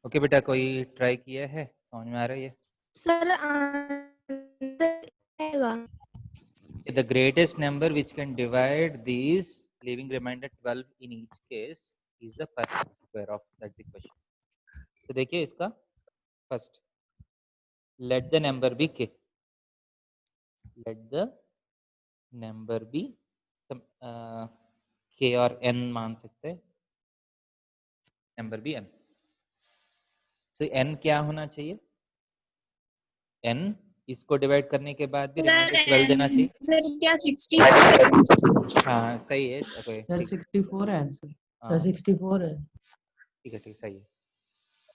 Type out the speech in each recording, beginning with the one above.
Okay बेटा, कोई try किया है? समझ में आ रहा है ये? सर आंसर आएगा। The greatest number which can divide these leaving remainder 12 in each case is the perfect square of, that's the question. तो देखिए इसका first, let the number be k, let the number be k और n मान सकते हैं, number भी n. so n क्या होना चाहिए? n इसको डिवाइड करने के बाद भी रिमाइंडर 12 देना चाहिए. सर क्या 64? हाँ सही है. ओके सर 64 है आंसर। हाँ सर 64 है। ठीक है ठीक, सही है.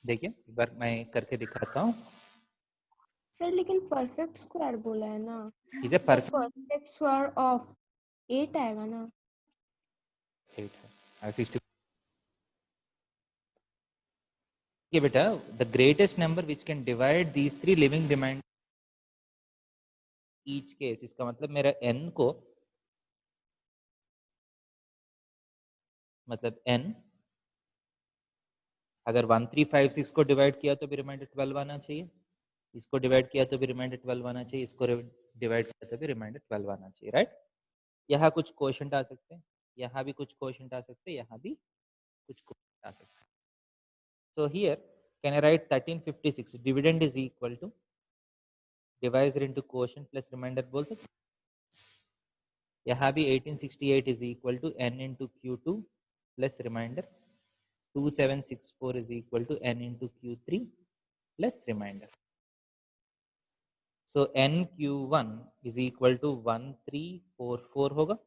देखिए एक बार मैं करके दिखाता हूँ. सर लेकिन परफेक्ट स्क्वायर बोला है ना, इसे परफेक्ट स्क्वायर ऑफ 8 आएगा ना। 8 है 60. ये बेटा, the greatest number which can divide these three leaving remainder each case, इसका मतलब मेरा n को, मतलब n अगर 1356 को डिवाइड किया तो भी रिमाइंडर 12 आना चाहिए, इसको डिवाइड किया तो भी रिमाइंडर 12 आना चाहिए, इसको डिवाइड किया तो भी रिमाइंडर 12 आना चाहिए, राइट? यहाँ कुछ क्वेश्चन आ सकते हैं, यहाँ भी कुछ क्वेश्चन आ सकते हैं, यहाँ भी कुछ क्वेश्चन आ सकते हैं. So here can I write 1356 dividend is equal to divisor into quotient plus remainder बोल सकते. यहाँ भी 1868 is equal to n into q2 plus remainder, 2764 is equal to n into q3 plus remainder. So nq1 is equal to 1344 होगा,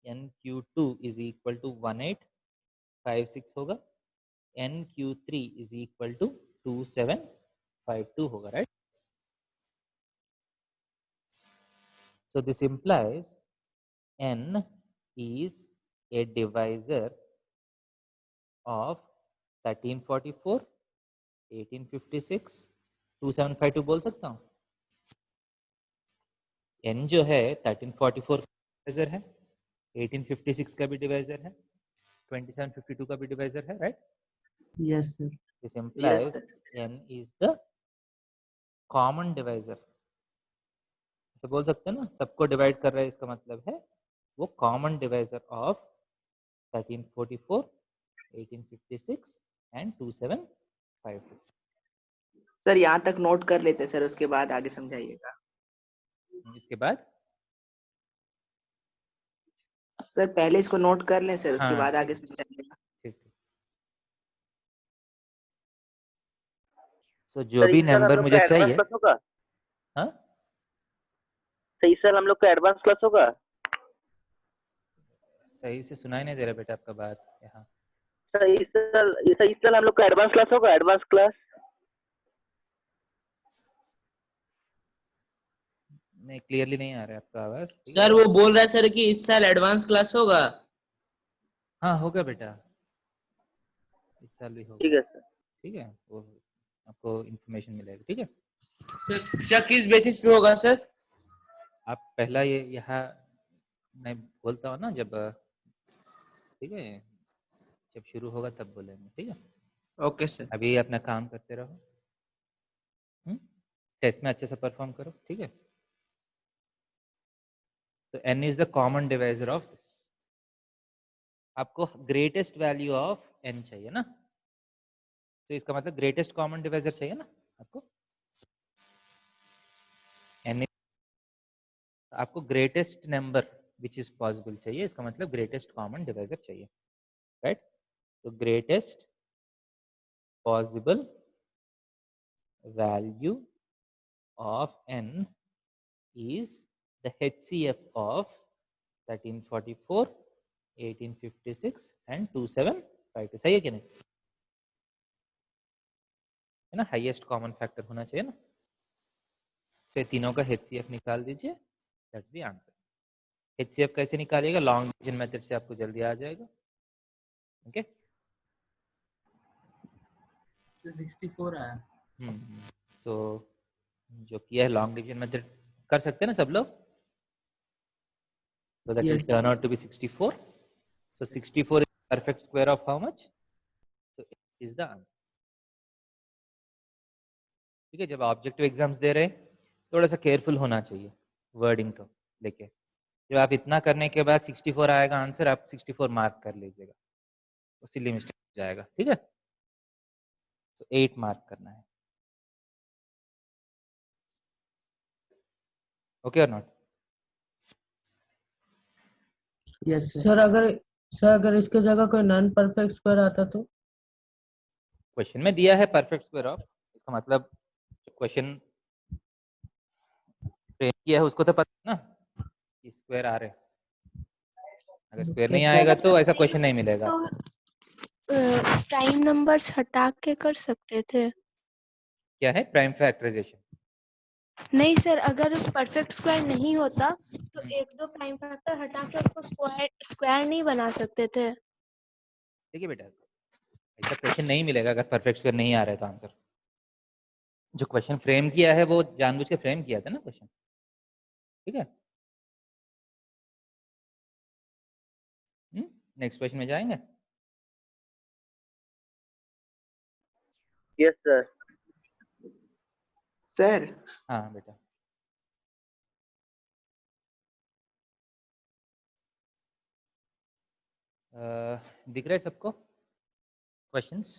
nq2 is equal to 1856 होगा, nq3 is equal to 2752 होगा, right? So this implies n is a divisor of 1344, 1856, 2752 बोल सकता हूँ. n जो है 1344 का divisor है, 1856 का भी डिवाइजर है, 2752 का भी डिवाइजर है, right? Yes sir. This implies n is the common divisor. ऐसे बोल सकते हैं ना, सबको डिवाइड कर रहा है, इसका मतलब है वो common divisor of 1344, 1856 and 2752. Sir यहाँ तक नोट कर लेते सर, उसके बाद आगे समझाइएगा. इसके बाद सर पहले इसको नोट कर लें सर, उसके हाँ, बाद आगे समझाइएगा. ठीक ठीक. सो जो भी नंबर मुझे चाहिए. हाँ सही सर, हम लोग का एडवांस क्लास होगा. सही से सुनाई नहीं दे रहा बेटा आपका बात यहाँ. सर इस साल हम लोग का एडवांस क्लास होगा, एडवांस क्लास. नहीं, क्लियरली नहीं आ रहा है आपका आवाज. सर वो बोल रहा है सर कि इस साल एडवांस क्लास होगा. हाँ होगा बेटा, इस साल भी होगा. ठीक है सर. ठीक है, वो आपको इन्फॉर्मेशन मिलेगा. ठीक है सर किस बेसिस पे होगा सर? आप पहला ये यहाँ मैं बोलता हूँ ना जब, ठीक है, जब शुरू होगा तब बोलेंगे. ठीक है ओके सर. अभी अपना काम करते रहो, टेस्ट में अच्छे से परफॉर्म करो. ठीक है, तो n is the common divisor of this. आपको ग्रेटेस्ट वैल्यू ऑफ n चाहिए ना, तो इसका मतलब ग्रेटेस्ट कॉमन डिवाइजर चाहिए ना आपको. n आपको greatest number which is possible चाहिए, इसका मतलब ग्रेटेस्ट कॉमन डिवाइजर चाहिए, राइट? तो greatest possible value of n is the HCF of 1344, 1856 and 2752. सही है कि नहीं? है ना, हाईएस्ट कॉमन फैक्टर होना चाहिए ना. से तीनों का HCF निकाल दीजिए, दैट्स द आंसर. HCF कैसे निकालिएगा? लॉन्ग डिवीजन मेथड से आपको जल्दी आ जाएगा. ओके 64 आया. सो जो किया है लॉन्ग डिवीजन मेथड कर सकते हैं ना सब लोग. So that will turn out to be 64. So 64 is perfect square of how much? So it is the answer. ठीक है, जब ऑब्जेक्टिव एग्जाम्स दे रहे हैं थोड़ा सा केयरफुल होना चाहिए वर्डिंग को लेके। जब आप इतना करने के बाद 64 आएगा आंसर, आप 64 मार्क कर लीजिएगा, उसी लिमिट हो जाएगा। ठीक है, तो 8 मार्क करना है। ओके और नॉट? यस सर अगर इसके जगह कोई नॉन परफेक्ट स्क्वायर आता तो? क्वेश्चन में दिया है परफेक्ट स्क्वायर ऑफ, इसका मतलब क्वेश्चन फ्रेम किया है उसको तो पता है ना कि स्क्वायर आ रहे हैं। अगर स्क्वायर नहीं आएगा तो ऐसा क्वेश्चन नहीं मिलेगा। प्राइम नंबर्स हटा के कर सकते थे। क्या है प्राइम फैक्टराइजेशन? नहीं सर, अगर परफेक्ट स्क्वायर नहीं होता तो एक दो प्राइम फैक्टर हटा के उसको स्क्वायर नहीं बना सकते थे। देखिए बेटा, ऐसा क्वेश्चन नहीं मिलेगा अगर परफेक्ट स्क्वायर नहीं आ रहा है तो आंसर। जो क्वेश्चन फ्रेम किया है वो जानबूझ के फ्रेम किया था ना क्वेश्चन। ठीक है, नेक्स्ट क्वेश्चन में जाएंगे। Yes sir. सर हाँ बेटा, दिख रहा है सबको क्वेश्चंस?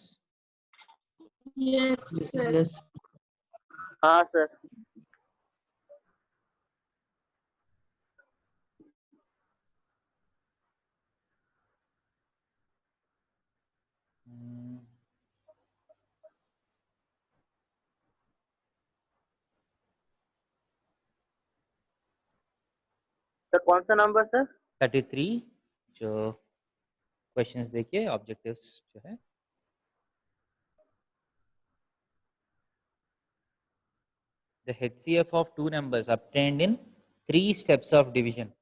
यस हाँ सर। सर कौन सा नंबर सर? 33 जो क्वेश्चंस देखिए, ऑब्जेक्टिव्स जो है। The HCF of two numbers obtained in 3 steps of division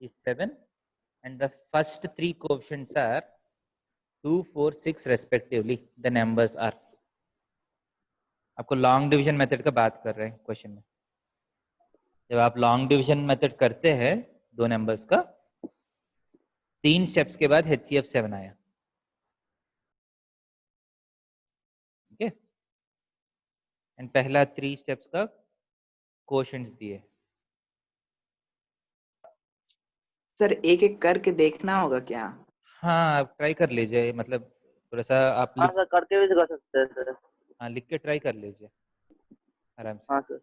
is 7 and the first 3 coefficients are 2, 4, 6 respectively. The numbers are, आपको लॉन्ग डिवीजन मेथड का बात कर रहे हैं क्वेश्चन में। जब आप लॉन्ग डिवीजन मेथड करते हैं दो नंबर्स का, 3 स्टेप्स के बाद HCF 7 आया। ठीक है, एंड पहला 3 स्टेप्स का कोशंट्स दिए। सर एक एक करके देखना होगा क्या? हाँ, आप ट्राई कर लीजिए, मतलब थोड़ा सा आप हाँ सर, करते हुए कर सकते हैं सर। हाँ लिख के ट्राई कर लीजिए आराम से। हाँ सर।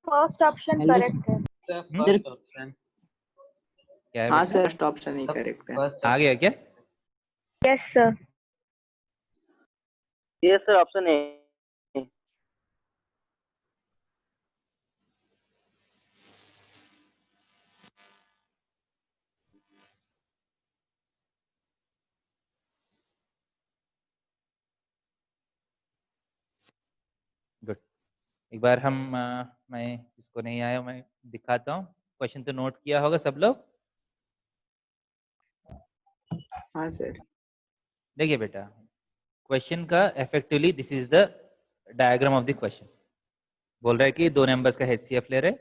फर्स्ट ऑप्शन करेक्ट है। First option. क्या है हाँ बेटा? सर, फर्स्ट ऑप्शन ही करेक्ट है। आ गया क्या? Yes sir. ये सर ऑप्शन ए। गुड। एक बार हम मैं जिसको नहीं आया मैं दिखाता हूँ। क्वेश्चन तो नोट किया होगा सब लोग? हाँ सर। देखिए बेटा, क्वेश्चन का effectively this is the diagram of the question. बोल रहा है कि दो नंबर्स का HCF ले रहे,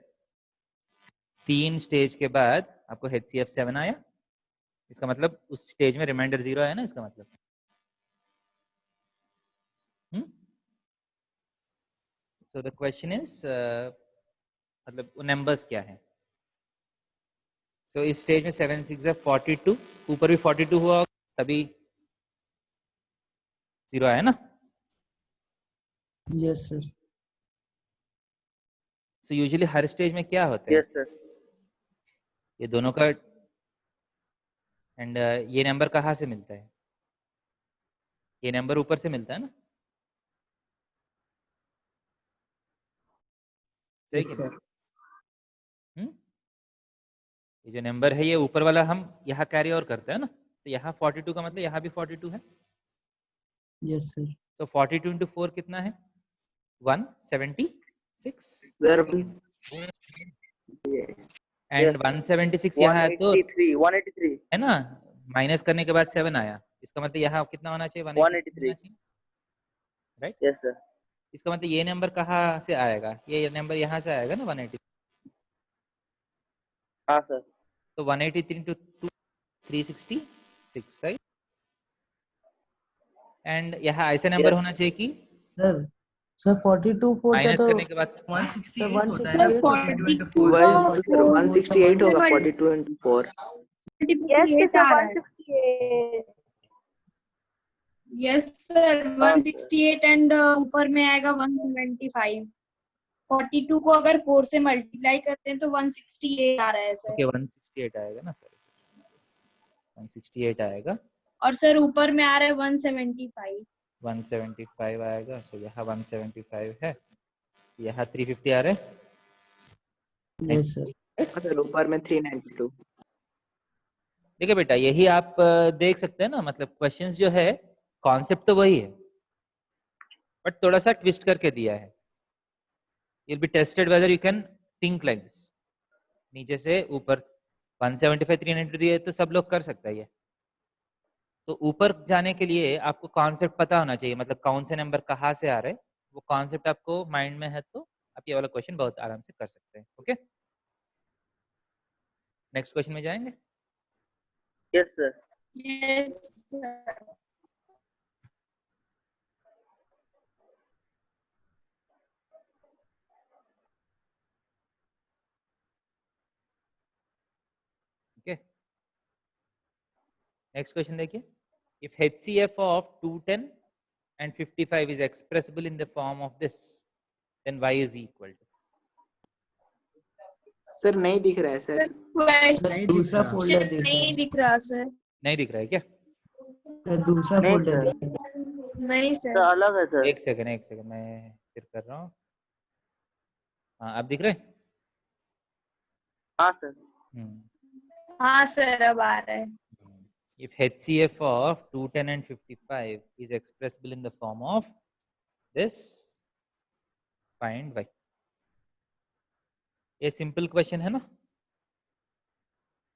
3 स्टेज के बाद आपको HCF 7 आया। इसका मतलब उस स्टेज में रिमाइंडर 0 आया ना, इसका मतलब। सो द क्वेश्चन इज मतलब वो नंबर्स क्या है। सो इस स्टेज में 7 6 42, ऊपर भी 42 हुआ होगा, तभी 0 आया ना। Yes sir. सो यूजुअली हर स्टेज में क्या होता है, यस सर। ये दोनों का एंड ये नंबर कहाँ से मिलता है? ये नंबर ऊपर से मिलता है ना, सही यस कि नहीं? सर। ये जो नंबर है ये ऊपर वाला हम यहाँ कैरी ओवर करते हैं ना, तो यहाँ 42 का मतलब यहाँ भी 42 है। Yes sir. सो 42 into 4 कितना है? 176। सर एंड 176 यहाँ है तो 183 है ना, माइनस करने के बाद 7 आया, इसका मतलब यहाँ कितना होना चाहिए, 183 होना चाहिए, राइट। Yes sir. इसका मतलब ये नंबर कहाँ से आएगा, ये नंबर यहाँ से आएगा ना 180। हाँ सर। तो 183 into 2 366, राइट। एंड यहाँ ऐसे नंबर Yes. होना चाहिए कि सर 42 4 क्या माइनस तो करने के बाद 168 168 होता है ना, 42 into 4। वही सर 168 होगा 42 into 4। Yes sir 168। Yes sir हाँ, 168 एंड ऊपर में आएगा 175। 42 को अगर 4 से मल्टीप्लाई करते हैं तो 168 आ रहा है सर। ओके 168 आएगा ना सर, 168 आएगा और सर ऊपर में आ रहा है 175। 175 आएगा। सो यहाँ 175 है, यहाँ 350 आ रहा है। Yes sir. सर ऊपर में 392। देखिए बेटा, यही आप देख सकते हैं ना, मतलब क्वेश्चंस जो है कॉन्सेप्ट तो वही है बट थोड़ा सा ट्विस्ट करके दिया है। you'll be tested whether you can think like this। नीचे से ऊपर 175 300 दिए तो सब लोग कर सकता है ये। तो ऊपर जाने के लिए आपको कॉन्सेप्ट पता होना चाहिए, मतलब कौन से नंबर कहाँ से आ रहे हैं, वो कॉन्सेप्ट आपको माइंड में है तो आप ये वाला क्वेश्चन बहुत आराम से कर सकते हैं। ओके, नेक्स्ट क्वेश्चन में जाएंगे। Yes sir. Yes sir. Okay, next question देखिए। If HCF of 210 and 55 is expressible in the form of this, then y is equal to। Sir नहीं दिख रहा है सर। क्वेश्चन दूसरा फोल्डर देखिए, नहीं दिख रहा सर। नहीं दिख रहा है क्या? दूसरा नहीं फोल्डर सर। देखिए। नहीं सर सर। अलग है सर। एक सेकंड मैं फिर कर रहा हूँ। हाँ अब दिख रहे हैं? हाँ सर। हाँ सर अब आ रहा है। If HCF of 210 and 55 is expressible in the form of this, find y। ये सिंपल क्वेश्चन है ना।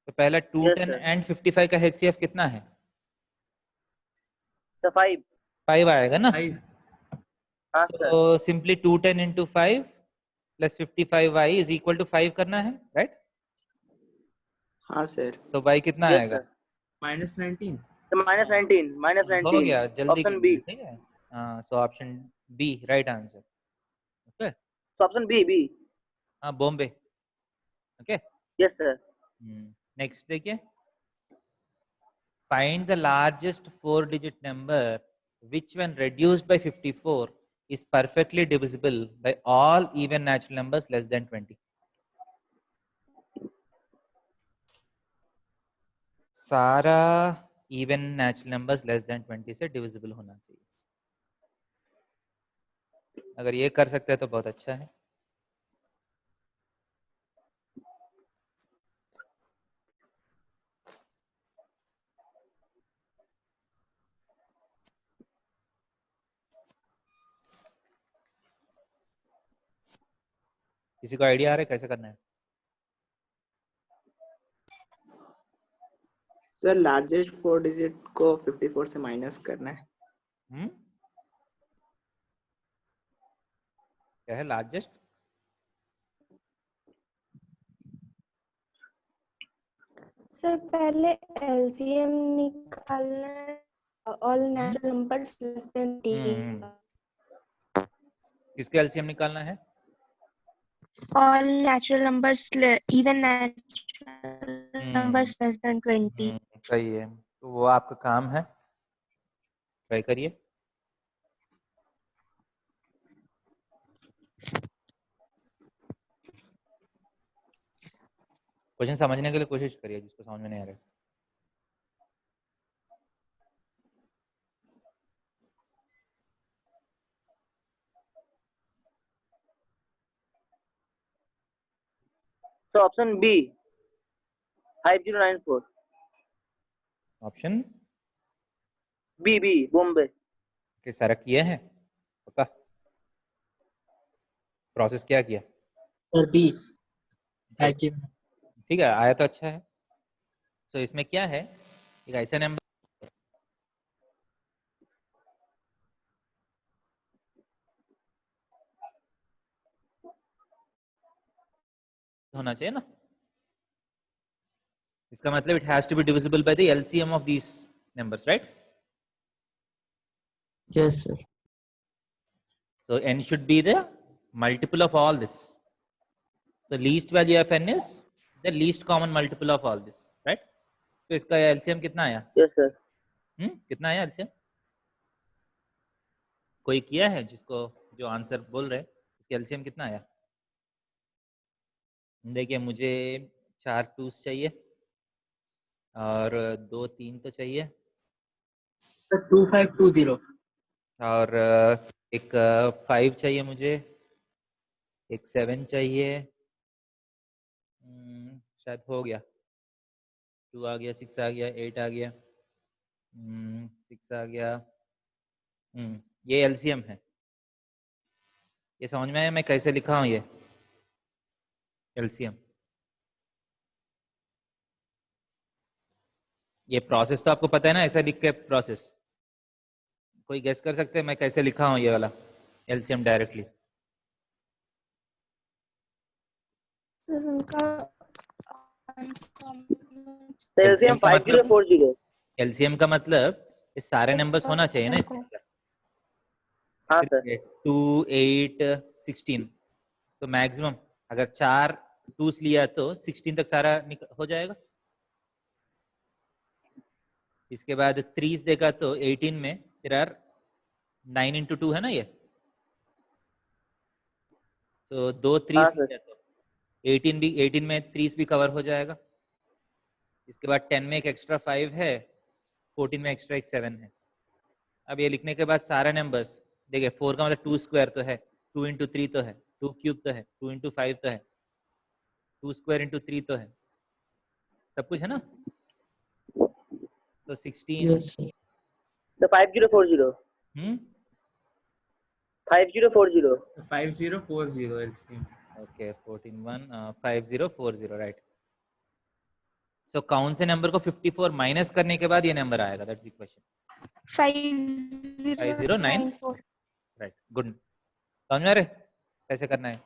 तो पहला 210 sir. and 55 का HCF कितना है? सर 5। 5 आएगा ना। हाँ sir. So simply 210 into 5 plus 55y is equal to 5 करना है, right? हाँ सर। तो y कितना Yes, आएगा? sir. -19। सर -19 हो गया, जल्दी ऑप्शन बी। ठीक है। हाँ, so option B right answer. Okay, तो ऑप्शन बी। हाँ Bombay. Okay, yes sir. Next देखिए। Find the largest 4-digit number which when reduced by 54 is perfectly divisible by all even natural numbers less than 20। सारा even natural numbers less than 20 से divisible होना चाहिए। अगर ये कर सकते हैं तो बहुत अच्छा है। किसी को आइडिया आ रहा है कैसे करना है? सर लार्जेस्ट 4 डिजिट को 54 से माइनस करना है। क्या है लार्जेस्ट? सर पहले एलसीएम निकालना है, all natural numbers less than 10। किसके एलसीएम निकालना है? All natural numbers even natural numbers less than 20। सही है, तो वो आपका काम है, ट्राई करिए। क्वेश्चन समझने के लिए कोशिश करिए जिसको समझ में नहीं आ रहा है। तो option B 5094। Option B Bombay. के सारा किए हैं पक्का? प्रोसेस क्या किया? सर बी ठीक है, आया तो अच्छा है। सो इसमें क्या है, एक ऐसा नंबर होना चाहिए ना, इसका मतलब it has to be divisible by the LCM of these numbers, right? Yes, sir. So n should be the multiple of all this. So least value of n is the least common multiple of all this, right? तो इसका LCM कितना आया? Yes sir. कितना आया LCM? कोई किया है जिसको जो आंसर बोल रहे हैं, इसका एलसीएम कितना आया? देखिए मुझे 4 2s चाहिए और 2 3 तो चाहिए 2520 और एक 5 चाहिए मुझे, एक 7 चाहिए, शायद हो गया, 2 आ गया, 6 आ गया, 8 आ गया, 6 आ गया। ये एलसीएम है। ये समझ में आया मैं कैसे लिखा हूँ ये एलसीएम? ये प्रोसेस तो आपको पता है ना, ऐसा लिख के प्रोसेस। कोई गेस कर सकते हैं मैं कैसे लिखा हूँ ये वाला एलसीएम डायरेक्टली? सर उनका एलसीएम 5040। एलसीएम का मतलब ये सारे नंबर्स होना चाहिए ना इसके अंदर। हाँ सर। 2 8 16, तो मैक्सिमम अगर 4 2s लिया तो 16 तक सारा हो जाएगा। इसके बाद 3s देखा तो 18 में फिर 9 into 2 है ना ये, तो 2 3s हाँ सर। लिया तो 18 में 3s भी कवर हो जाएगा। इसके बाद 10 में एक एक्स्ट्रा 5 है, 14 में एक्स्ट्रा एक 7 है। अब ये लिखने के बाद सारा नंबर्स देखिए, 4 का मतलब 2 स्क्वायर तो है, 2 into 3 तो है, 2 क्यूब तो है, 2 into 5 तो है, 2 स्क्वायर into 3 तो है, सब कुछ है ना। तो 16 Yes, sir. तो 5040। 5040। 5040 LCM. Okay 14 1 5040 right. सो कौन से नंबर को 54 माइनस करने के बाद ये नंबर आएगा, that's the question. 5094। Right, good. समझ में आ रहे कैसे करना है?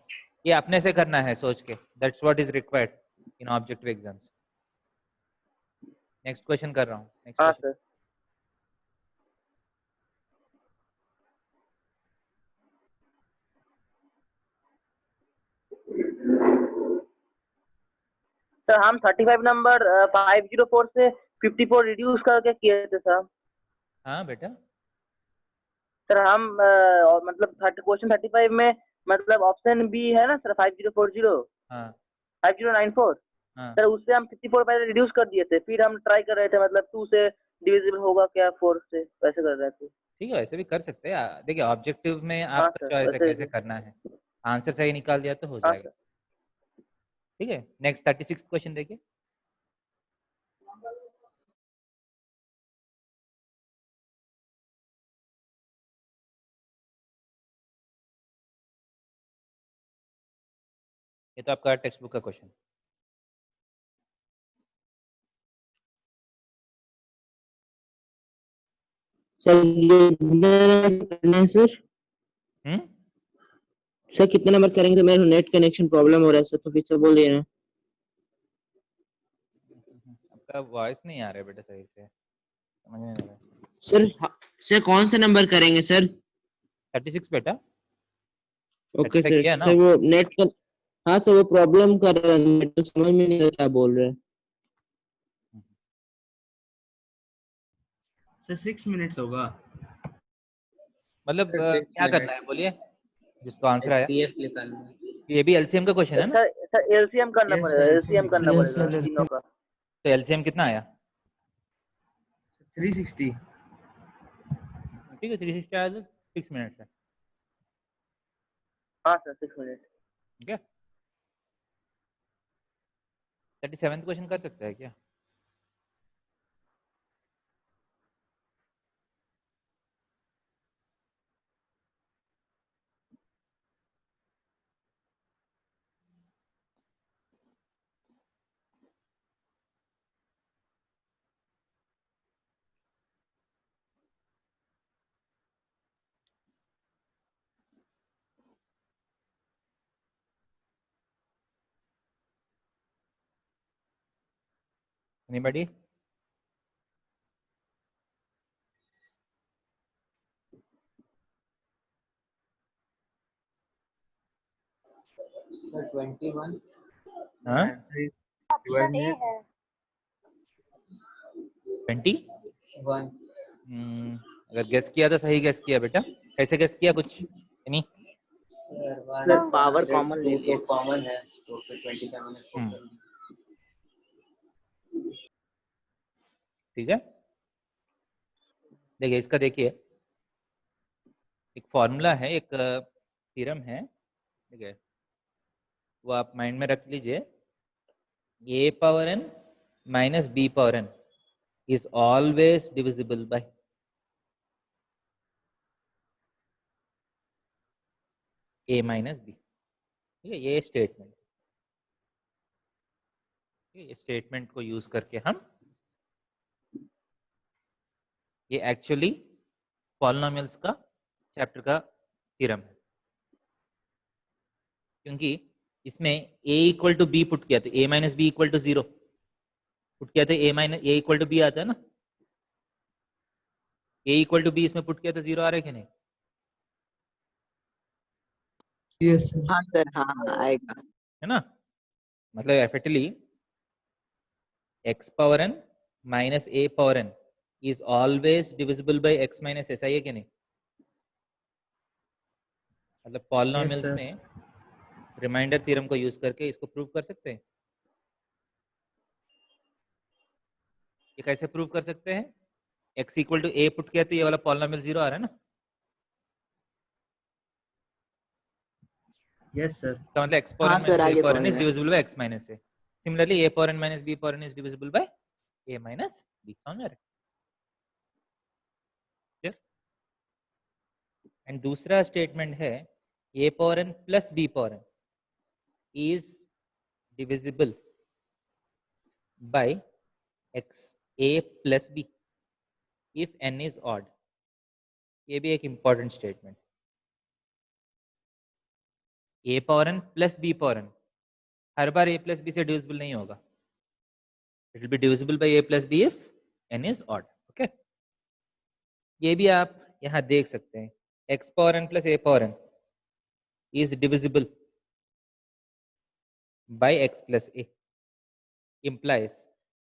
ये अपने से करना है सोच के, that's what is required in objective exams. Next question कर रहा हूँ, नेक्स्ट हाँ क्वेश्चन। सर। सर हम 35 नंबर 504 से 54 रिड्यूस करके किए थे सर। हाँ बेटा, सर हम मतलब क्वेश्चन 35 में मतलब ऑप्शन बी है ना सर, 5040 हाँ 5094। हाँ सर उससे हम 54 पहले रिड्यूस कर दिए थे, फिर हम ट्राई कर रहे थे मतलब 2 से डिविजिबल होगा क्या 4 से, वैसे कर रहे थे। ठीक है, वैसे भी कर सकते हैं। देखिए ऑब्जेक्टिव में हाँ आपका सर चॉइस है वैसे कैसे ही। करना है, आंसर सही निकाल दिया तो हो हाँ जाएगा। सर। ठीक है, नेक्स्ट 36 क्वेश्चन देखिए। ये तो आपका टेक्स्ट बुक का क्वेश्चन। सर ये करना है सर। सर कितना नंबर करेंगे सर? मेरा नेट कनेक्शन प्रॉब्लम हो रहा है सर, तो फिर से बोल दिए ना। आपका वॉइस नहीं आ रहा है बेटा सही से, समझ नहीं आ रहा है। सर कौन सा नंबर करेंगे सर? 36 बेटा। Okay 36 sir. किया ना? सर वो नेट का, हाँ सर वो प्रॉब्लम कर रहा है, नेट तो समझ में नहीं आता क्या बोल रहे हैं। सर 6 मिनट्स होगा। मतलब सर 6 क्या करना है मिनट्स बोलिए, जिसको आंसर आया। HCF निकालना है। ये भी एलसीएम का क्वेश्चन है ना? सर एलसीएम करना Yes, पड़ेगा, sir, एलसीएम LCM करना Yes, पड़ेगा sir. तीनों का। तो एलसीएम कितना आया? 360। ठीक है, 360 आया तो 6 मिनट है। हाँ सर 6 मिनट। ठीक है, 37 क्वेश्चन कर सकते हैं क्या? एनीबॉडी? सर 21 हाँ ऑप्शन ए है। 20? 1 अगर गेस किया तो सही गेस किया बेटा। कैसे गेस किया कुछ नहीं? सर पावर कॉमन ले लिया। कॉमन है तो फिर 20 का मैंने हम्म। कर दिया। ठीक है, देखिए इसका देखिए एक फॉर्मूला है, एक थ्योरम है, ठीक है, वो आप माइंड में रख लीजिए। a power n minus b power n is always divisible by a minus b। ठीक है, ये स्टेटमेंट, ये स्टेटमेंट को यूज करके हम ये एक्चुअली पॉलिनोमियल्स का चैप्टर का थ्योरम है, क्योंकि इसमें a equal to b put किया तो a minus b equal to 0 put किया तो a minus a equal to b आता है ना। a इक्वल टू बी इसमें पुट किया तो 0 आ रहा है कि नहीं? Yes sir. हाँ सर, हाँ आएगा। है ना, मतलब एफेक्टली x power n minus a power n is always divisible bye x minus ऐसा ही है कि नहीं? मतलब पॉलिनोमियल्स sir. में रिमाइंडर थ्योरम को यूज करके इसको प्रूव कर सकते हैं। ये कैसे प्रूव कर सकते हैं? x equal to a put किया तो ये वाला पॉलिनोमियल 0 आ रहा है ना। Yes sir. इसका मतलब x पावर हाँ n सर, माइनस a आगे पावर n समझ इज में। Divisible by x minus a। Similarly a power n minus b power n is divisible by a minus b। समझ में आ रहा है? क्लियर? एंड दूसरा स्टेटमेंट है a power n plus b power n is divisible by x a plus b if n is odd। ये भी एक important statement. a power n plus b power n her bar a plus b से divisible नहीं होगा। It will be divisible by a plus b if n is odd। Okay, ये भी आप यहाँ देख सकते हैं, x power n plus a power n is divisible by x plus a implies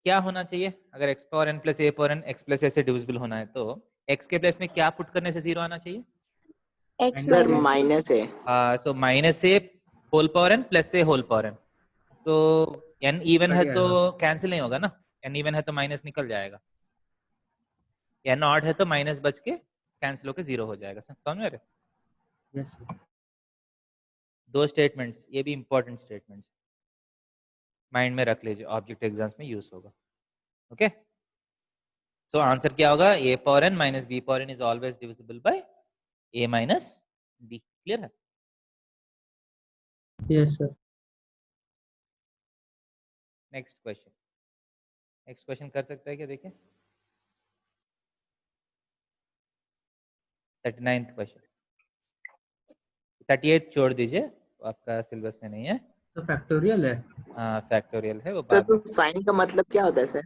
क्या होना चाहिए? अगर x power n plus a power n x plus a से डिविजिबल होना है तो x के प्लेस में क्या पुट करने से 0 आना चाहिए? एक्स सर माइनस माइनस है। So minus a whole power n plus a whole power n। तो n इवन है तो कैंसिल नहीं होगा ना, n इवन है तो माइनस निकल जाएगा, n ऑड है तो माइनस बच के कैंसिल होकर 0 हो जाएगा। समझ में आ रहा है? Yes sir. दो स्टेटमेंट्स, ये भी इंपॉर्टेंट स्टेटमेंट्स, माइंड में रख लीजिए, ऑब्जेक्ट एग्जाम्स में यूज होगा। ओके, सो आंसर क्या होगा? a power n minus b power n is always divisible by a minus b। Clear है? Yes sir. Next question, next question कर सकता है क्या? देखिए 39th क्वेश्चन, 38 छोड़ दीजिए, वो आपका सिलेबस में नहीं है। तो फैक्टोरियल है। हाँ फैक्टोरियल है वो सर बाद तो में। साइन का मतलब क्या होता है सर?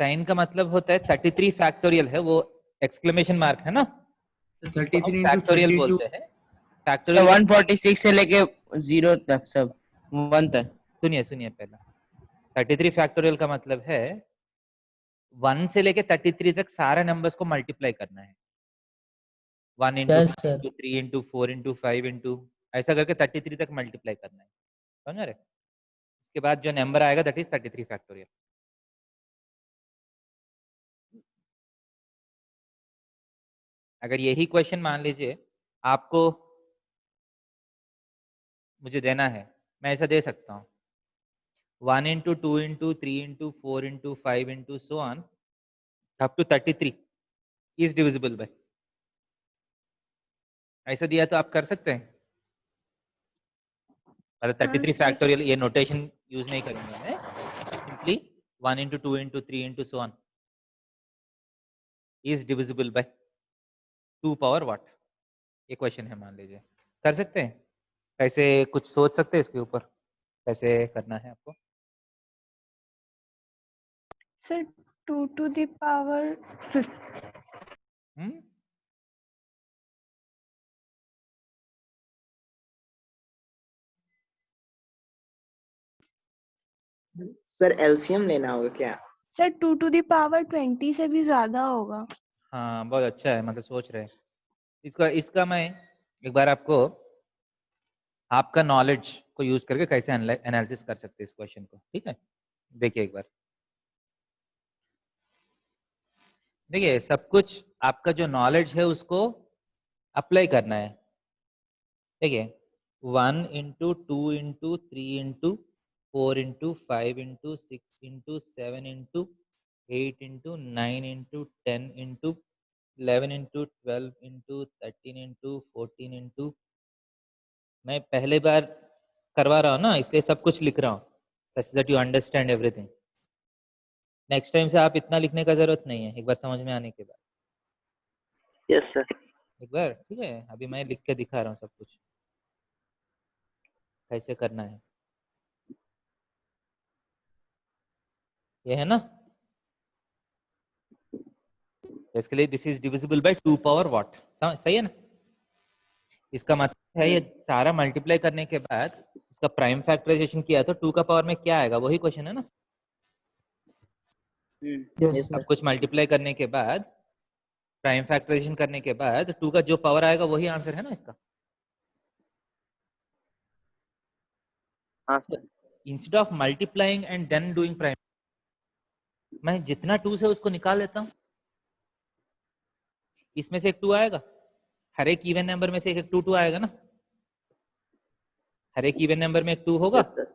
साइन का मतलब होता है 33 फैक्टोरियल है, वो एक्सक्लेमेशन मार्क है ना, तो इसको 33 हम into फैक्टोरियल 32 बोलते हैं। सर फैक्टोरियल 146 से लेके 0 तक सब 1 तक। सुनिए सुनिए, पहला 33 फैक्टोरियल का मतलब है 1 से लेके 33 तक सारे नंबर्स को मल्टीप्लाई करना है। 1 into yes sir. 3 into 4 into 5 into ऐसा करके 33 तक मल्टीप्लाई करना है। समझ रहे? उसके बाद जो नंबर आएगा दैट इज 33 फैक्टोरियल। अगर यही क्वेश्चन मान लीजिए आपको मुझे देना है, मैं ऐसा दे सकता हूँ 1 into 2 into 3 into 4 into 5 into so on up to 33 is divisible by, ऐसा दिया तो आप कर सकते हैं। मतलब 33 फैक्टोरियल ये नोटेशन यूज नहीं करूंगा मैं, simply 1 into 2 into 3 into so on is divisible bye 2 power what, ये क्वेश्चन है मान लीजिए। कर सकते हैं? कैसे कुछ सोच सकते हैं इसके ऊपर, कैसे करना है आपको? Sir 2 to the power hmm sir LCM लेना होगा क्या? सर 2 to the power 20 से भी ज्यादा होगा। हाँ बहुत अच्छा है, मतलब सोच रहे हैं इसका इसका मैं एक बार आपको आपका नॉलेज को यूज करके कैसे एनालिसिस कर सकते हैं इस क्वेश्चन को, ठीक है? देखिए एक बार, देखिए सब कुछ आपका जो नॉलेज है उसको अप्लाई करना है। देखिए 1 into 2 into 3 into 4 into 5 into 6 into 7 into 8 into 9 into 10 into 11 into 12 into 13 into 14 into, मैं पहले बार करवा रहा हूँ ना इसलिए सब कुछ लिख रहा हूँ such that you understand everything. Next time से आप इतना लिखने का जरूरत नहीं है, एक बार समझ में आने के बाद। Yes sir. एक बार ठीक है, अभी मैं लिख के दिखा रहा हूँ सब कुछ कैसे करना है। ये है ना, इसके लिए this is divisible bye 2 power what, सही है ना? इसका मतलब है ये सारा मल्टीप्लाई करने के बाद इसका प्राइम फैक्टराइजेशन किया तो 2 का पावर में क्या आएगा, वही क्वेश्चन है ना। यस सब सर। कुछ मल्टीप्लाई करने के बाद प्राइम फैक्टराइजेशन करने के बाद 2 का जो पावर आएगा वही आंसर है ना इसका। हाँ sir. Instead of multiplying and then doing prime, मैं जितना 2 से उसको निकाल लेता हूँ। इसमें से एक 2 आएगा, हर एक इवन नंबर में से एक 2 आएगा ना, हर एक इवन नंबर में एक 2 होगा। Yes sir.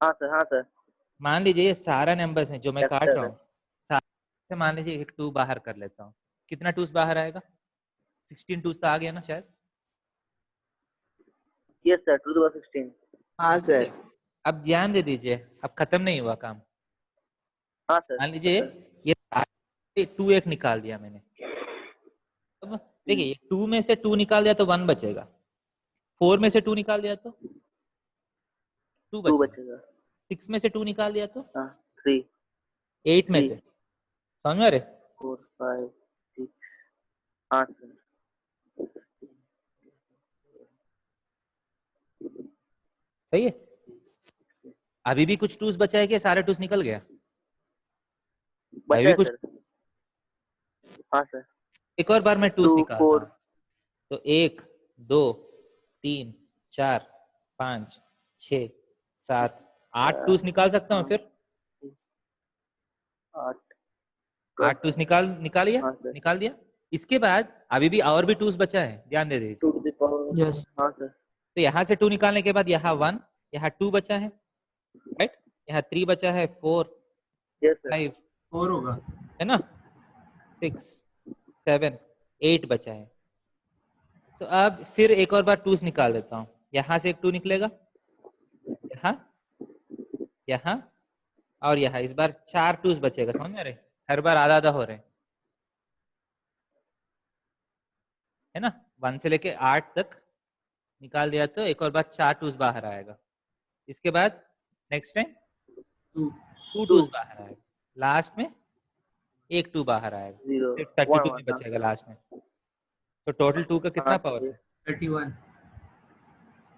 हाँ सर। हाँ सर। मान लीजिए ये सारा नंबर्स हैं जो मैं यस काट सर। रहा हूँ, से मान लीजिए एक 2 बाहर कर लेता हूँ, कितना 2 बाहर आएगा? 16 2 आ गया ना शायद। Yes sir, 2 to the power 16। हाँ सर। अब ध्यान दे दीजिए, अब खत्म नहीं हुआ काम। हाँ सर। मान लीजिए ये 2 एक निकाल दिया मैंने, अब देखिए ये 2 में से 2 निकाल दिया तो 1 बचेगा, 4 में से 2 निकाल दिया तो 2 2 बचेगा, बचेगा। 6 में से 2 निकाल दिया तो हाँ 3 8 में से, समझ में आ रहे? 4 5 6। हाँ सर। सही है। अभी भी कुछ 2 बचा है कि सारे 2 निकल गया? बचा अभी भी है कुछ, सर। हाँ सर। एक और बार मैं 2 2 निकालता 4। हूँ तो 1 2 3 4 5 6 7 8 2 निकाल सकता हूँ फिर। 8 8 2 निकाल हाँ सर। निकाल दिया। इसके बाद अभी भी और भी 2 बचा है, ध्यान दे दीजिए। 2 to the power। यस हाँ सर। तो यहाँ से 2 निकालने के बाद यहाँ 1, यहाँ 2 बचा है, राइट? यहाँ 3 बचा है, 4 यस सर। 5 4 होगा। है ना, 6 7 8 बचा है। तो अब फिर एक और बार 2 निकाल देता हूँ, यहाँ से एक 2 निकलेगा, यहाँ यहाँ और यहाँ, इस बार 4 2 बचेगा, समझ में आ रहे? हर बार आधा आधा हो रहे हैं, है ना। 1 से लेके 8 तक निकाल दिया तो एक और बार 4 2 बाहर आएगा। इसके बाद नेक्स्ट टाइम 2 2 बाहर आएगा, लास्ट में एक 2 बाहर आएगा, 0 सिर्फ 32 1 में 1। बचेगा लास्ट में। तो टोटल 2 का कितना पावर है? 31।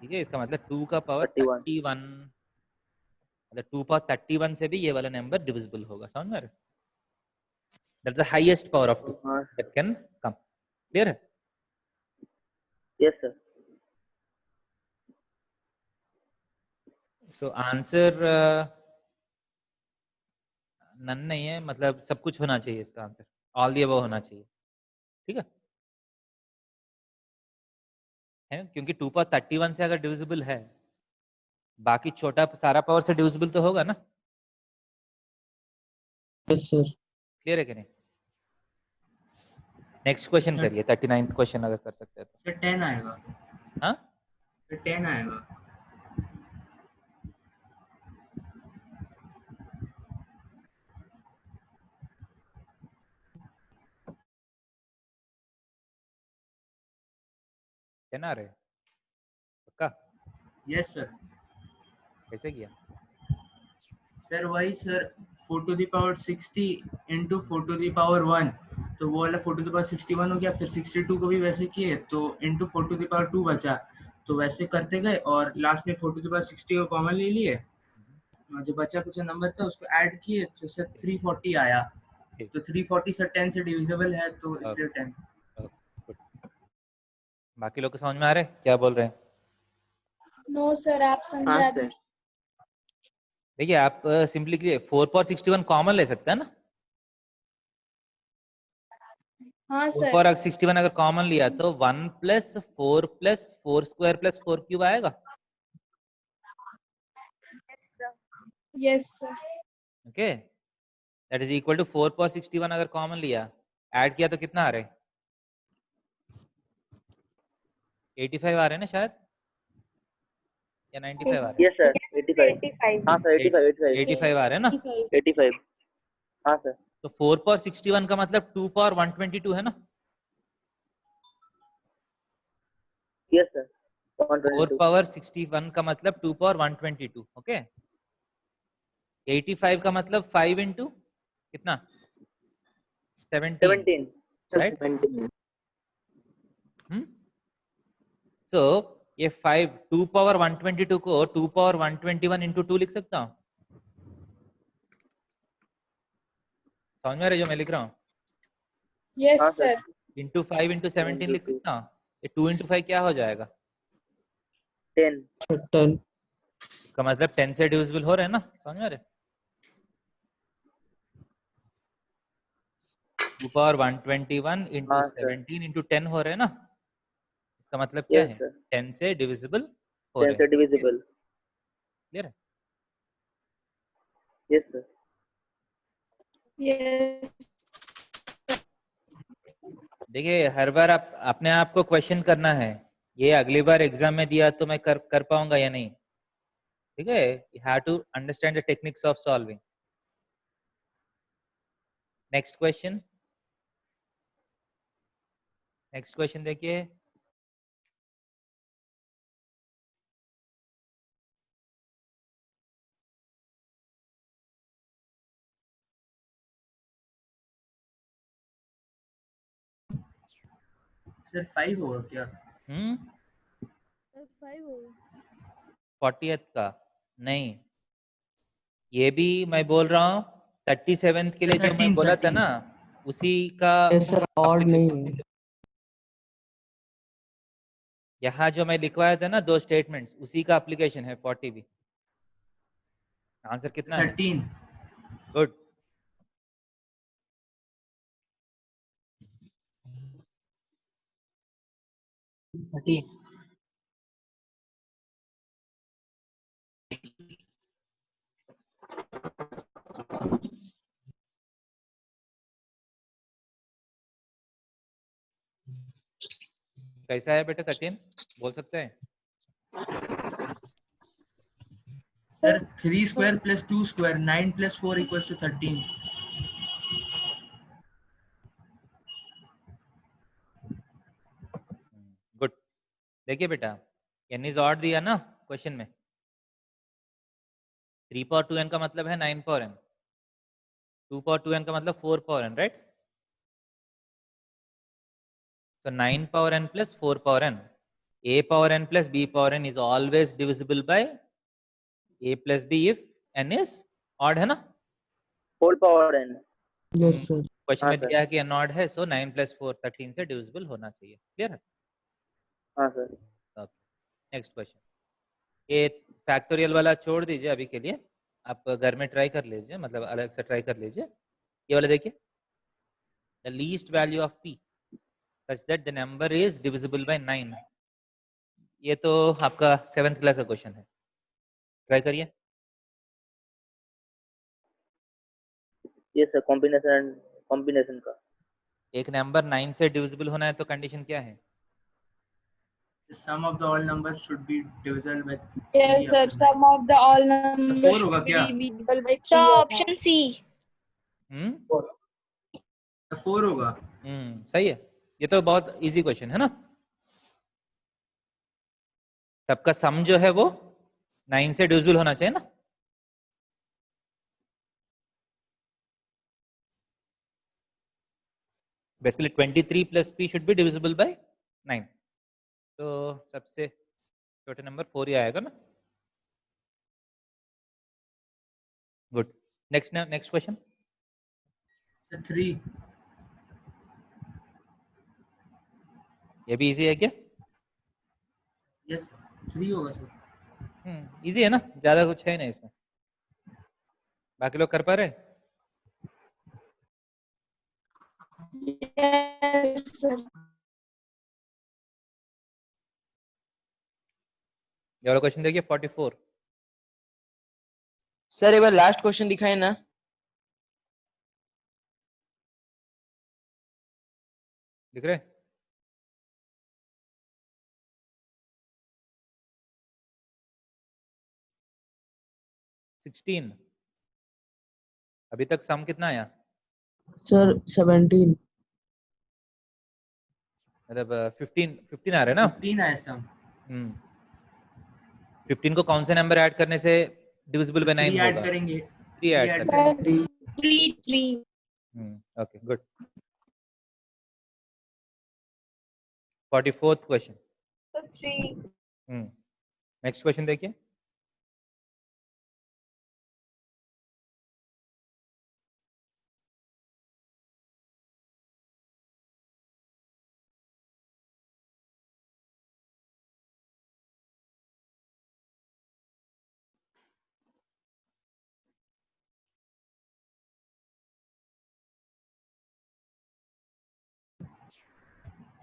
ठीक है, इसका मतलब 2 का पावर 31। 31, मतलब 2 पावर 31 से भी ये वाला नंबर डिविजिबल होगा, समझ में? That's the highest power of 2 हाँ दैट कैन कम। क्लियर है? Yes sir. So answer none नहीं है, मतलब सब कुछ होना चाहिए इसका आंसर, ऑल दी अबव होना चाहिए, ठीक है? क्योंकि 2 पावर 31 से अगर डिविजिबल है, बाकी छोटा सारा पावर से डिविजिबल तो होगा ना। Yes sir. क्लियर है कि नहीं? नेक्स्ट क्वेश्चन करिए, 39th क्वेश्चन अगर कर सकते हैं तो। फिर 10 आएगा। हाँ फिर 10 आएगा। क्या ना रहे पक्का? Yes sir. कैसे किया? सर वही sir 4 to the power 60 into 4 to the power 1, तो वो वाला 4 to the power 61 हो गया। फिर 62 को भी वैसे किए तो into 4 to the power 2 बचा, तो वैसे करते गए और लास्ट में 4 to the power 60 को कॉमन ले लिए और जो बचा कुछ नंबर था उसको ऐड किए तो सर 340 आया। तो 340 सर 10 से डिविजिबल है तो इसलिए 10। बाकी लोग को समझ में आ रहे हैं क्या बोल रहे हैं? नो सर, आप हाँ समझा सर। दीजिए। देखिए आप सिंपली 4 पावर 61 कॉमन ले सकते हैं ना। हाँ 4 सर। पावर 61 अगर कॉमन लिया तो 1 प्लस 4 स्क्वायर प्लस 4 क्यूब आएगा। Yes sir. Okay, that is equal to 4 power 61 अगर कॉमन लिया ऐड किया तो कितना आ रहा है? 85 आ रहे हैं ना शायद, या 95 आ रहे हैं? Yes sir 85। हाँ सर 85 आ रहे हैं ना। 85। हाँ सर। तो 4 पावर 61 का मतलब 2 पावर 122 है ना। यस सर 4 पावर 61 का मतलब 2 पावर 122। ओके, 85 का मतलब 5 इंटू कितना? 17, राइट? सो ये 2 पावर 122 को 2 पावर 121 इंटू 2 लिख सकता हूँ। समझ में आ रहा है जो मैं लिख रहा हूँ? Yes sir. इंटू 5 इंटू 17 लिख सकता हूँ। ये 2 इंटू 5 क्या हो जाएगा? 10। 10। का मतलब 10 से डिविजिबल हो रहे हैं ना। समझ में आ रहा है? 2 पावर 121 इंटू हाँ सर। 17 इंटू 10 हो रहे हैं ना। इसका मतलब क्या यस है? सर 10 से डिविजिबल हो 10 रहे से हैं। डिविजिबल। क्लियर है? Yes sir. यस। देखिए हर बार आप अपने आप को क्वेश्चन करना है, ये अगली बार एग्जाम में दिया तो मैं कर पाऊंगा या नहीं। ठीक है, you have to understand the techniques of solving. Next question, next question देखिए। सर 5 होगा क्या? 40th का नहीं, ये भी मैं बोल रहा हूँ 37th के लिए जो मैं 13, बोला था 13। ना उसी का सर और नहीं है। यहाँ जो मैं लिखवाया था ना 2 स्टेटमेंट्स उसी का एप्लीकेशन है 40 भी। आंसर कितना है? 13। गुड। कैसा है बेटा 13 बोल सकते हैं? Sir 3 square plus 2 square 9 plus 4 equals to 13। Good. देखिए बेटा n इज ऑड दिया ना क्वेश्चन में, 3 पावर 2n का मतलब है 9 पावर n, 2 पावर 2n का मतलब 4 power n, right? So 9 power n plus 4 power n, a power n plus b power n is always divisible by a plus b if n is odd, है ना? Whole power n। Yes sir. Question हाँ में sir. दिया है कि n odd है, so 9 plus 4 13 से divisible होना चाहिए। क्लियर है? हाँ सर। नेक्स्ट क्वेश्चन, ये फैक्टोरियल वाला छोड़ दीजिए अभी के लिए, आप घर में ट्राई कर लीजिए, मतलब अलग से ट्राई कर लीजिए। ये वाला देखिए, the least value of p such that the number is divisible by 9। ये तो आपका 7th क्लास का क्वेश्चन है, ट्राई करिए। ये सर कॉम्बिनेशन का। एक नंबर 9 से डिविजिबल होना है तो कंडीशन क्या है? The sum of the all numbers should be divisible by 3। Yes sir, sum of the all numbers 4 होगा क्या? Divisible by 3। तो ऑप्शन सी। 4 होगा। सही है, ये तो बहुत इजी क्वेश्चन है ना। सबका सम जो है वो 9 से डिविजिबल होना चाहिए ना। Basically 23 plus p should be divisible bye 9, तो सबसे छोटा नंबर 4 ही आएगा ना। Good, next question. 3। ये भी इजी है क्या? यस 3 होगा सर। इजी है ना, ज्यादा कुछ है नहीं इसमें। बाकी लोग कर पा रहे हैं? Yes, sir. ये वाला क्वेश्चन देखिए 44। सर एक बार लास्ट क्वेश्चन दिखाए ना। दिख रहे? $16। अभी तक सम कितना आया? सर 17। मतलब 15 आ रहे हैं ना? 15 आया सम। 15 को कौन से नंबर ऐड करने से डिविजिबल बाय 9 3 ऐड होगा? करेंगे। 3 ऐड add करेंगे। 3. Okay good. 44th question. So 3. Next question देखिए।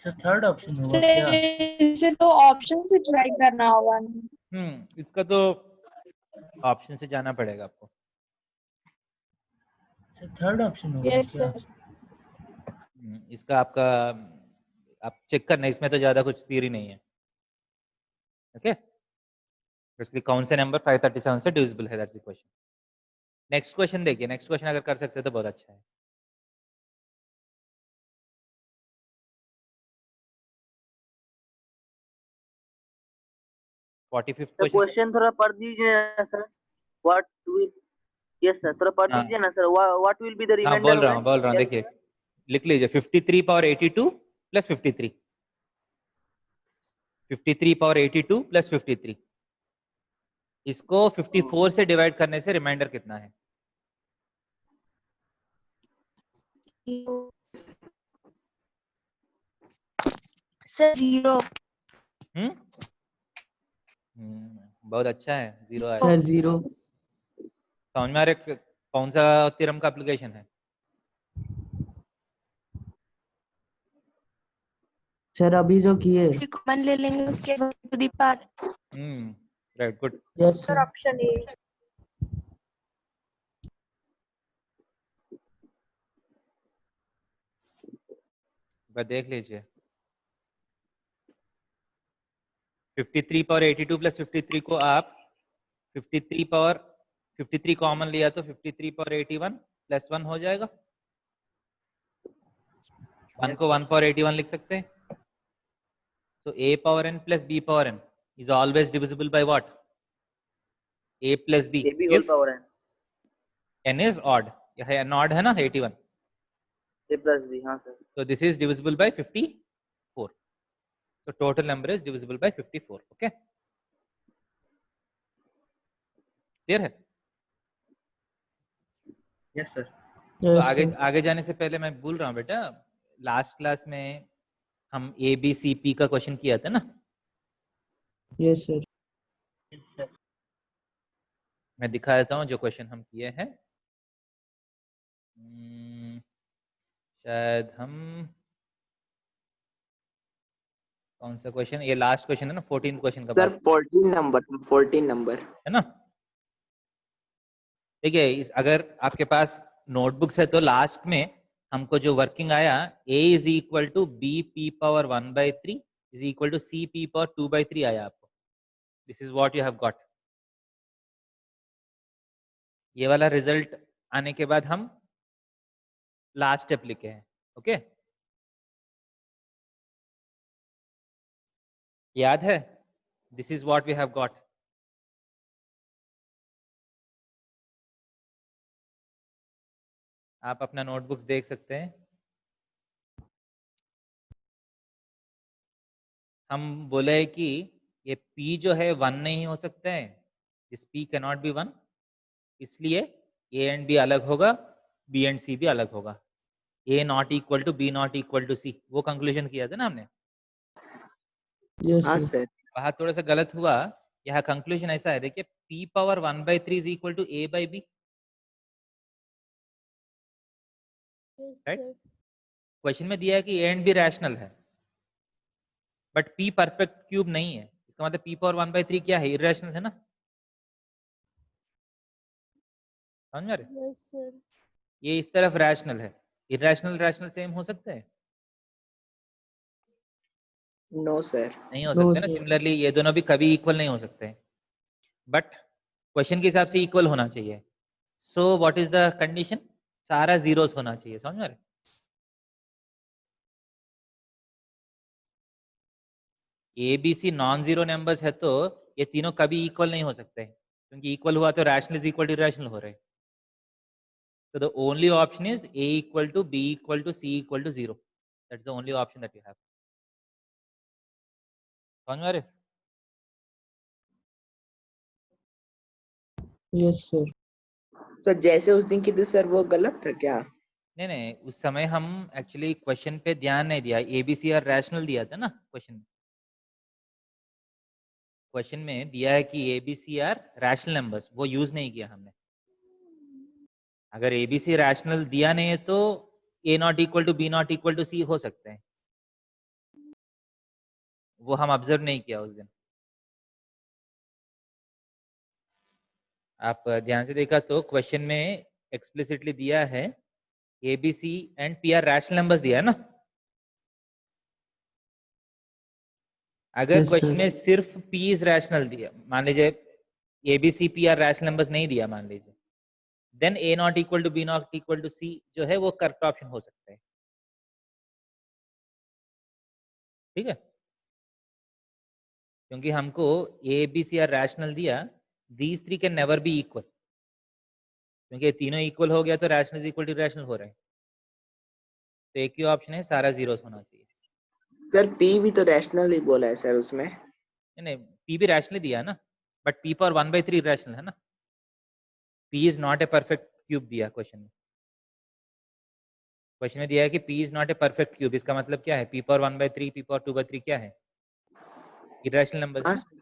अच्छा थर्ड ऑप्शन होगा क्या? इसे तो ऑप्शन से ट्राई करना होगा। इसका तो ऑप्शन से जाना पड़ेगा आपको। अच्छा थर्ड ऑप्शन होगा यस क्या? सर। इसका आपका आप चेक करना, इसमें तो ज्यादा कुछ थियरी नहीं है। ओके, इसलिए कौन से नंबर 537 से डिविजिबल है, that's the question. Next question देखिए। नेक्स्ट क्वेश्चन अगर कर सकते तो बहुत अच्छा है। 45th sir question. क्वेश्चन थोड़ा पढ़ दीजिए ना sir. What will, yes sir थोड़ा पढ़ दीजिए ना sir. What will be the हाँ रिमाइंडर बोल रहा हूँ देखिए, लिख लीजिए 53 पावर 82 प्लस 53। 53 पावर 82 प्लस 53, इसको 54 से डिवाइड करने से रिमाइंडर कितना है? सर 0। बहुत अच्छा है, 0 आया। सर 0। समझ में आ रहा है कौन सा थ्योरम का एप्लीकेशन है? सर अभी जो किए। कॉमन ले लेंगे उसके बाद to the power. Right, good. Yes sir sir. Option A. बस देख लीजिए, 53 पावर 82 प्लस 53 को आप 53 पावर 53 कॉमन लिया तो 53 पावर 81 प्लस 1 हो जाएगा। 1 को 1 पावर 81 लिख सकते हैं। So a power n plus b power n is always divisible by what? a plus b A B whole if power है n is odd। यह n odd है ना 81, ए प्लस बी। हाँ sir. so this is divisible by 54, so total number is divisible by 54। okay, clear है? Yes sir. तो yes आगे sir. आगे जाने से पहले मैं बोल रहा हूँ बेटा, लास्ट क्लास में हम ए बी सी पी का क्वेश्चन किया था ना। Yes sir. मैं दिखा देता हूँ जो क्वेश्चन हम किए हैं। शायद हम कौन सा क्वेश्चन, ये लास्ट क्वेश्चन है ना, 14th क्वेश्चन का सर बात 14 नंबर है ना। देखिए इस अगर आपके पास नोटबुक्स है तो लास्ट में हमको जो वर्किंग आया, a is equal to B P power 1/3 is equal to C P power 2/3 आया आपको। This is what you have got. ये वाला रिजल्ट आने के बाद हम लास्ट स्टेप लिखे हैं। ओके, याद है? This is what we have got. आप अपना नोटबुक्स देख सकते हैं। हम बोले कि ये p जो है 1 नहीं हो सकता है, दिस p कैनॉट बी 1, इसलिए a एंड b अलग होगा, b एंड c भी अलग होगा, a not equal to b not equal to c, वो कंक्लूजन किया था ना हमने। यस हाँ सर। सर। वहां थोड़ा सा गलत हुआ, यहाँ कंक्लूजन ऐसा है, देखिए p power 1/3 is equal to a by b, right. Question में दिया है कि a एंड b रैशनल है, बट p परफेक्ट क्यूब नहीं है, इसका मतलब p पावर 1/3 क्या है, इरेशनल है ना, समझ में आ रहा है? Yes sir. ये इस तरफ रैशनल है, इरेशनल रैशनल सेम हो सकते हैं? No sir. नहीं हो नो सकते ना। सर। सिमिलरली ये दोनों भी कभी इक्वल नहीं हो सकते, बट क्वेश्चन के हिसाब से इक्वल होना चाहिए। So what is the condition, सारा जीरोस होना चाहिए, समझ में आ रहा है? A B C non zero numbers है तो ये तीनों कभी इक्वल नहीं हो सकते, क्योंकि इक्वल हुआ तो rational is equal to irrational हो रहे। So the only option is a equal to b equal to c equal to 0. That's the only option that you have. समझ में आ रहे? Yes sir. सर जैसे उस दिन की थी सर वो गलत था क्या? नहीं नहीं, उस समय हम एक्चुअली क्वेश्चन पे ध्यान नहीं दिया, एबीसी और रैशनल दिया था ना क्वेश्चन में। क्वेश्चन में दिया है कि एबीसी आर रैशनल नंबर्स, वो यूज नहीं किया हमने। अगर एबीसी रैशनल दिया नहीं है तो a not equal to b not equal to c हो सकते हैं, वो हम ऑब्जर्व नहीं किया उस दिन। आप ध्यान से देखा तो क्वेश्चन में एक्सप्लिसिटली दिया है ABC and P are rational numbers दिया है ना। अगर Yes, क्वेश्चन sir. में सिर्फ p इज रैशनल दिया, मान लीजिए ABC P are rational numbers नहीं दिया मान लीजिए, then a not equal to b not equal to c जो है वो करेक्ट ऑप्शन हो सकता है, ठीक है। क्योंकि हमको a b c are rational दिया, these three can never be equal, क्योंकि तीनों इक्वल हो गया तो rational is equal to rational हो रहे हैं, तो एक ही ऑप्शन है सारा जीरोस होना चाहिए। सर पी भी तो रैशनल ही बोला है सर उसमें। नहीं p भी रैशनल दिया है ना, बट p पावर 1/3 रैशनल है ना, p is not a perfect cube दिया क्वेश्चन में। क्वेश्चन में दिया है कि p is not a perfect cube, इसका मतलब क्या है, p पावर 1/3 p पावर 2/3 क्या है, इरेशनल नंबर्स हाँ है। सर,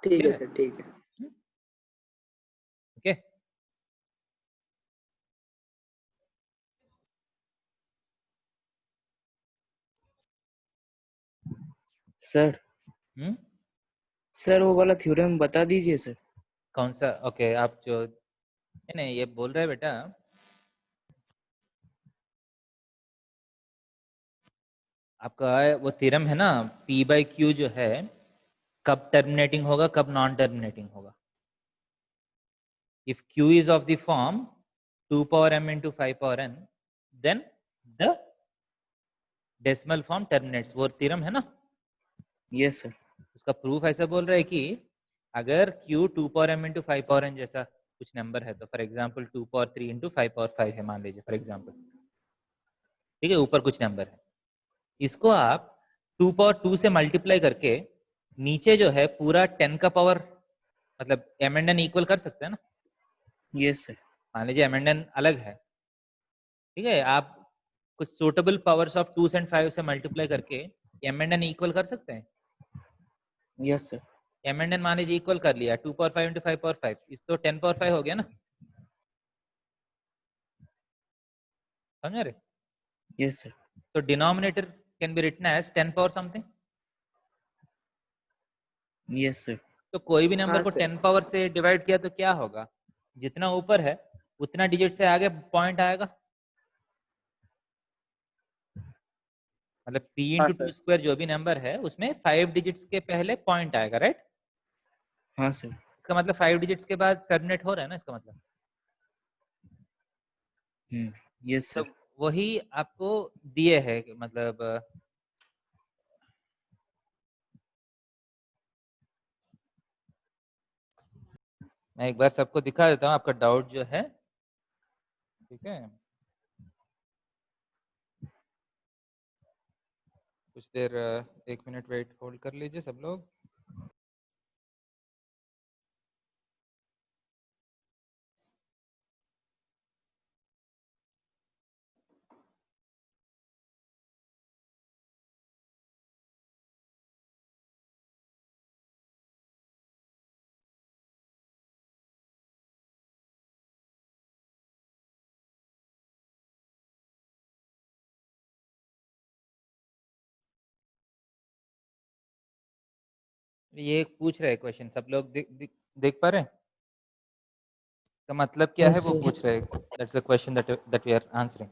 ठीक है सर, ठीक है। ओके सर सर वो वाला थ्योरम बता दीजिए सर। कौन सा? ओके आप जो नहीं ये बोल रहे हैं बेटा, आपका वो थ्योरम है ना, p बाई क्यू जो है कब टर्मिनेटिंग होगा कब नॉन टर्मिनेटिंग होगा। If q is of the form 2 power m into 5 power n, then the decimal form terminates, वो थ्योरम है ना। Yes sir. उसका प्रूफ ऐसा बोल रहा है कि अगर q 2 power m into 5 power n जैसा कुछ नंबर है, तो for example 2 power 3 into 5 power 5 है मान लीजिए फॉर एग्जांपल, ठीक है, ऊपर कुछ नंबर है, इसको आप 2 पावर 2 से मल्टीप्लाई करके नीचे जो है पूरा 10 का पावर, मतलब m and n इक्वल कर सकते हैं ना। Yes sir. मान लीजिए m and n अलग है, ठीक है, आप कुछ सूटेबल पावर्स ऑफ 2 and 5 से मल्टीप्लाई करके m and n इक्वल कर सकते हैं। Yes sir. m and n मान लीजिए इक्वल कर लिया, 2 पावर 5 into 5 पावर 5, इस तो 10 पावर 5 हो गया ना, समझ रहे? Yes sir. So denominator can be written as 10 power something. Yes sir. तो कोई भी नंबर हाँ को सर। 10 पावर से डिवाइड किया तो क्या होगा, जितना ऊपर है उतना डिजिट से आगे पॉइंट आएगा, मतलब p हाँ इंटू सर। 2 स्क्वायर जो भी नंबर है उसमें 5 डिजिट्स के पहले पॉइंट आएगा, राइट। हाँ सर। इसका मतलब 5 डिजिट्स के बाद टर्मिनेट हो रहा है ना, इसका मतलब। यस तो सर। वही आपको दिए है, मतलब मैं एक बार सबको दिखा देता हूँ आपका डाउट जो है, ठीक है। कुछ देर 1 मिनट वेट होल्ड कर लीजिए सब लोग। ये पूछ रहे क्वेश्चन सब लोग देख पा रहे हैं? का मतलब क्या है Yes, वो sir. पूछ रहे। That's the question that we are answering.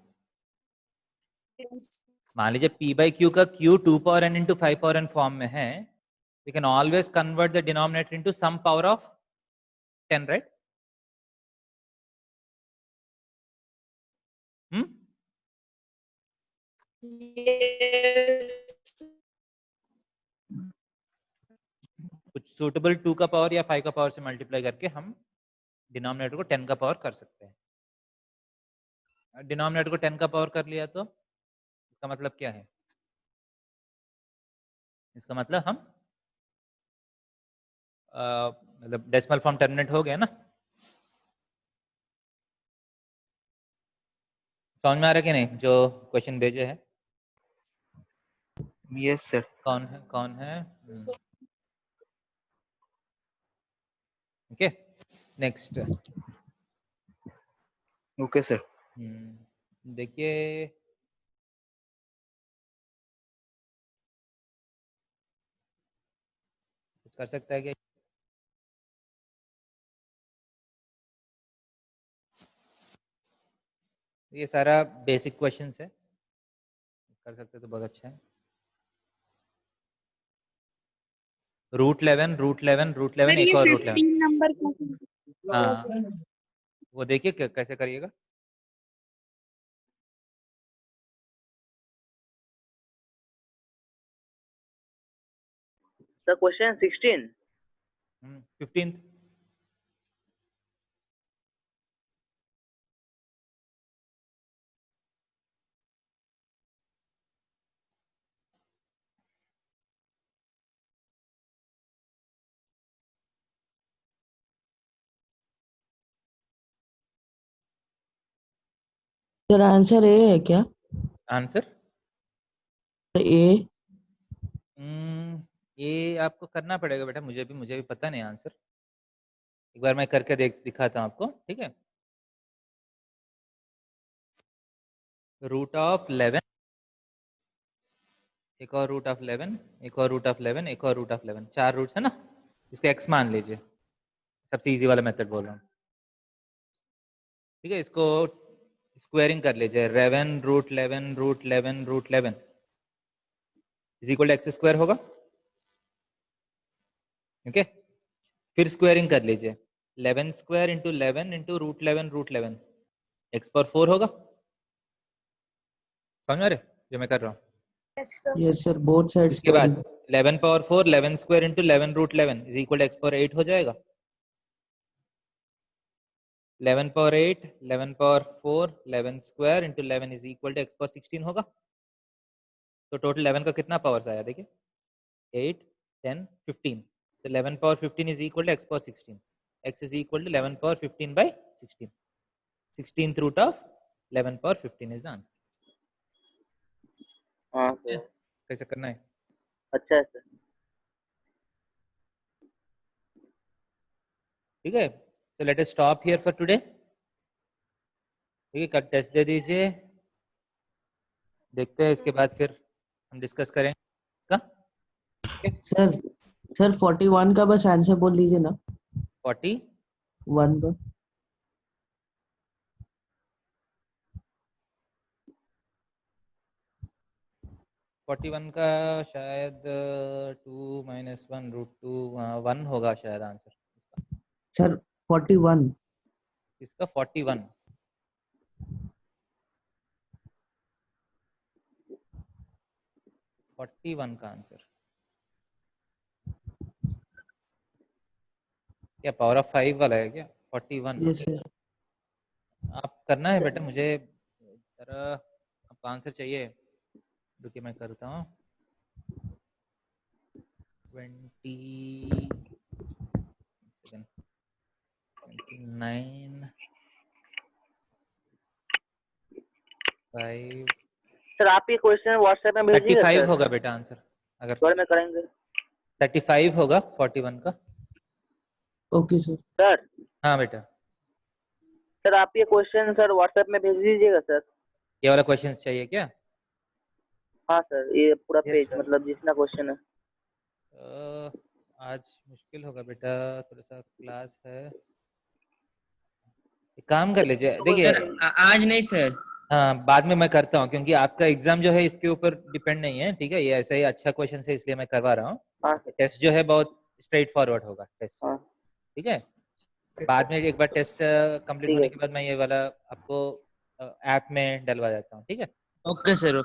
मान लीजिए p by q का q 2 power n into 5 power n form में है, we can always convert the denominator into some power of 10, right? कुछ सुटेबल 2 का पावर या 5 का पावर से मल्टीप्लाई करके हम डिनोमिनेटर को 10 का पावर कर सकते हैं। डिनोमिनेटर को 10 का पावर कर लिया तो इसका मतलब क्या है? इसका मतलब हम मतलब डेसिमल फॉर्म टर्मिनेट हो गया ना। समझ में आ रहा कि नहीं जो क्वेश्चन भेजे हैं? Yes sir. कौन है? Okay next. Okay sir. देखिए कुछ कर सकता है क्या? ये सारा बेसिक क्वेश्चंस है, कर सकते तो बहुत अच्छा है। रूट 11 सर एक ये और रूट 11। 15 नंबर का हाँ वो देखिए कैसे करिएगा। Sir question 16 15। Sir answer A है क्या? Answer A? ये आपको करना पड़ेगा बेटा, मुझे भी पता नहीं आंसर। एक बार मैं करके दिखाता हूँ आपको, ठीक है। रूट ऑफ 11, एक और रूट ऑफ 11, एक और रूट ऑफ 11, एक और रूट ऑफ 11, 4 रूट्स है ना। इसको x मान लीजिए, सबसे इजी वाला मेथड बोल रहा हूँ, ठीक है। इसको स्क्वायरिंग कर लीजिए, 11 root 11 root 11 root 11 is equal to X square होगा, ओके। फिर स्क्वायरिंग कर लीजिए, 11 square into 11 into root 11 X power 4 होगा। समझ में आ रहे जो मैं कर रहा हूँ? यस सर, बोथ साइड इसके बाद squaring. 11 power 4 11 square into 11 root 11 is equal to X power 8 हो जाएगा। 11 power 8 11 power 4 11 square into 11 is equal to X power 16 होगा। तो टोटल 11 का कितना पावर्स आया देखिए, 8 10 15। तो 11 power 15 is equal to X power 16। X is equal to 11 power 15 by 16। 16th root of 11 power 15 is the answer. हाँ सर। कैसे करना है? अच्छा है सर। ठीक है, so let us stop here for today. ठीक है, कट टेस्ट दे दीजिए, देखते हैं इसके बाद फिर हम डिस्कस करें का। सर 41 का बस आंसर बोल दीजिए ना। 41 का 41 का शायद 2 - 1 √2 1 होगा शायद आंसर सर 41। इसका 41 का आंसर क्या पावर ऑफ 5 वाला है क्या? 41 यस सर। आप करना है बेटा, मुझे जरा आपका आंसर चाहिए, रुकिए मैं करता हूँ। 29 5 सर आप ये क्वेश्चन व्हाट्सएप में भेजिएगा 35 सर, होगा बेटा आंसर, अगर थोड़े में करेंगे 35 होगा 41 का। Okay sir. सर। हाँ बेटा, सर आप ये क्वेश्चन सर व्हाट्सएप में भेज दीजिएगा सर। ये वाला क्वेश्चन चाहिए क्या? हाँ सर, ये पूरा Yes, पेज sir. मतलब जितना क्वेश्चन है। आज मुश्किल होगा बेटा, थोड़ा सा क्लास है, एक काम कर लीजिए, देखिए आज नहीं सर। हाँ बाद में मैं करता हूँ, क्योंकि आपका एग्जाम जो है इसके ऊपर डिपेंड नहीं है, ठीक है, ये ऐसा ही अच्छा क्वेश्चन है इसलिए मैं करवा रहा हूँ। हाँ टेस्ट जो है बहुत स्ट्रेट फॉरवर्ड होगा टेस्ट, हाँ ठीक है। बाद में एक बार टेस्ट कंप्लीट ठीक होने है। के बाद मैं ये वाला आपको ऐप में डलवा देता हूँ, ठीक है। ओके सर,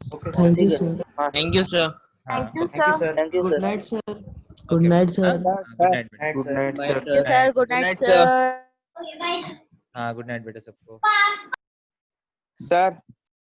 थैंक यू ठीक है। सर। हाँ थैंक यू सर। हाँ thank you sir. Thank you good sir. Night sir. Okay, good night हाँ, सर। गुड नाइट बेटा। Good night bye sir. Thank you sir. Good night night, sir. Sir. हाँ good night बेटा सबको। Sir